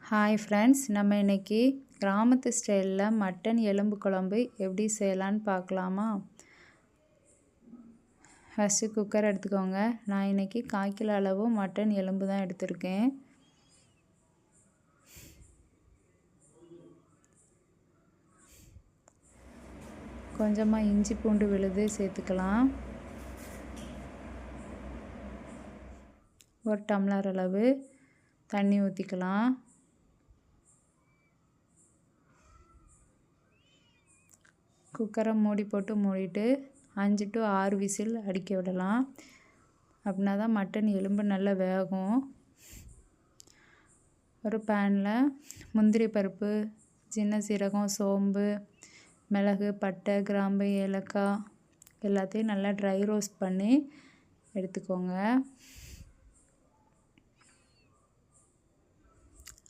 Hi friends, நம்ம இன்றைக்கி கிராமத்து ஸ்டைலில் மட்டன் எலும்பு குழம்பு எப்படி செய்யலான்னு பார்க்கலாமா? ஃபஸ்ட்டு குக்கர் எடுத்துக்கோங்க. நான் இன்றைக்கி 1/4 கிலோ அளவு மட்டன் எலும்பு தான் எடுத்திருக்கேன். கொஞ்சமாக இஞ்சி பூண்டு விழுது சேர்த்துக்கலாம். 1 டம்ளர் அளவு தண்ணி ஊற்றிக்கலாம். குக்கரை மூடி போட்டு மூடிட்டு 5 to 6 விசில் அடிக்க விடலாம். அப்படின்னா தான் மட்டன் எலும்பு நல்லா வேகும். ஒரு பேனில் முந்திரி பருப்பு, சின்ன சீரகம், சோம்பு, மிளகு, பட்டை, கிராம்பு, ஏலக்காய் எல்லாத்தையும் நல்லா ட்ரை ரோஸ்ட் பண்ணி எடுத்துக்கோங்க.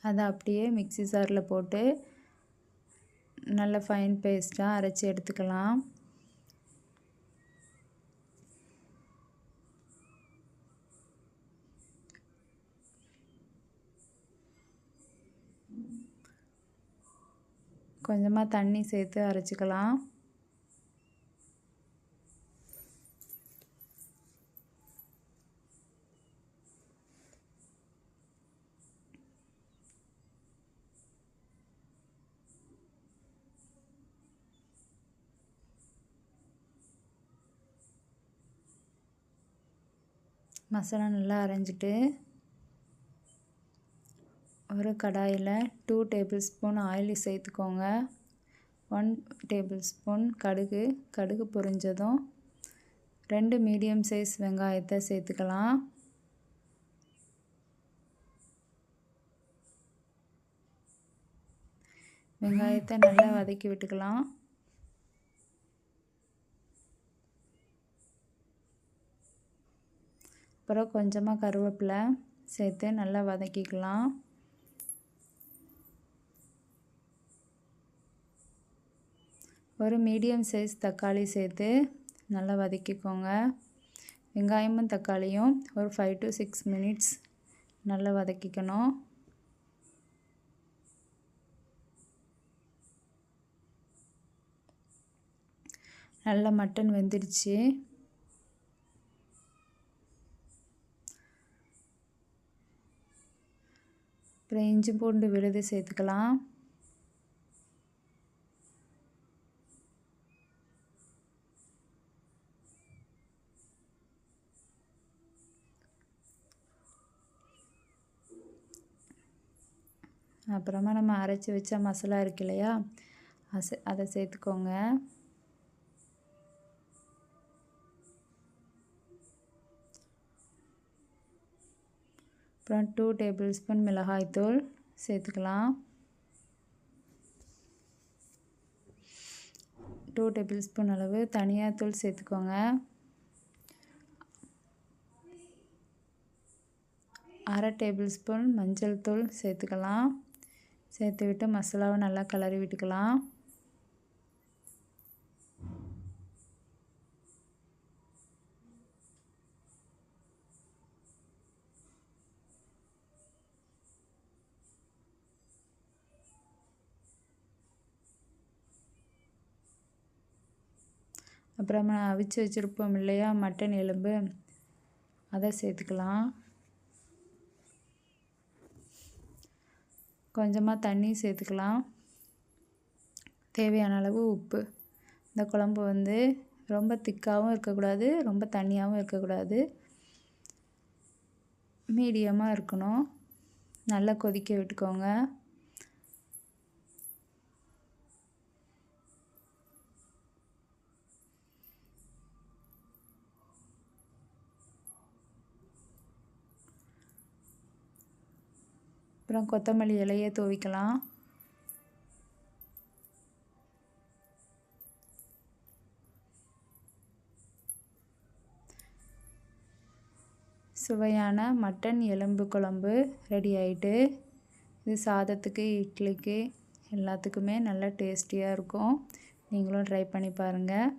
அதை அப்படியே மிக்ஸி ஜாரில் போட்டு நல்ல ஃபைன் பேஸ்ட்டாக அரைச்சி எடுத்துக்கலாம். கொஞ்சமாக தண்ணி சேர்த்து அரைச்சிக்கலாம். மசாலா நல்லா அரைஞ்சிட்டு ஒரு கடாயில் 2 டேபிள் ஸ்பூன் ஆயில் சேர்த்துக்கோங்க. 1 டேபிள் ஸ்பூன் கடுகு பொரிஞ்சதும் 2 மீடியம் சைஸ் வெங்காயத்தை சேர்த்துக்கலாம். வெங்காயத்தை நல்லா வதக்கி விட்டுக்கலாம். அப்புறம் கொஞ்சமாக கருவேப்பிலை சேர்த்து நல்லா வதக்கிக்கலாம். ஒரு மீடியம் சைஸ் தக்காளி சேர்த்து நல்லா வதக்கிக்கோங்க. வெங்காயமும் தக்காளியும் ஒரு 5 to 6 மினிட்ஸ் நல்லா வதக்கிக்கணும். நல்லா மட்டன் வெந்துடுச்சு. அப்புறம் இஞ்சி பூண்டு விழுது சேர்த்துக்கலாம். அப்புறமா நம்ம அரைச்சி வச்ச மசாலா இருக்கு இல்லையா, அதை சேர்த்துக்கோங்க. அப்புறம் 2 டேபிள் ஸ்பூன் மிளகாய்த்தூள் சேர்த்துக்கலாம். 2 டேபிள் ஸ்பூன் அளவு தனியாத்தூள் சேர்த்துக்கோங்க. 1/2 டேபிள் ஸ்பூன் மஞ்சள் தூள் சேர்த்துக்கலாம். சேர்த்து விட்டு மசாலாவை நல்லா கிளறி விட்டுக்கலாம். அப்புறமா அவிச்சு வச்சுருப்போம் இல்லையா மட்டன் எலும்பு, அதை சேர்த்துக்கலாம். கொஞ்சமாக தண்ணி சேர்த்துக்கலாம். தேவையான அளவு உப்பு. இந்த குழம்பு ரொம்ப திக்காகவும் இருக்கக்கூடாது, ரொம்ப தண்ணியாகவும் இருக்கக்கூடாது, மீடியமாக இருக்கணும். நல்லா கொதிக்க விட்டுக்கோங்க. அப்புறம் கொத்தமல்லி இலையை தூவிக்கலாம். சுவையான மட்டன் எலும்பு குழம்பு ரெடி ஆகிட்டு. இது சாதத்துக்கு, இட்லிக்கு எல்லாத்துக்குமே நல்லா டேஸ்டியாக இருக்கும். நீங்களும் ட்ரை பண்ணி பாருங்கள்.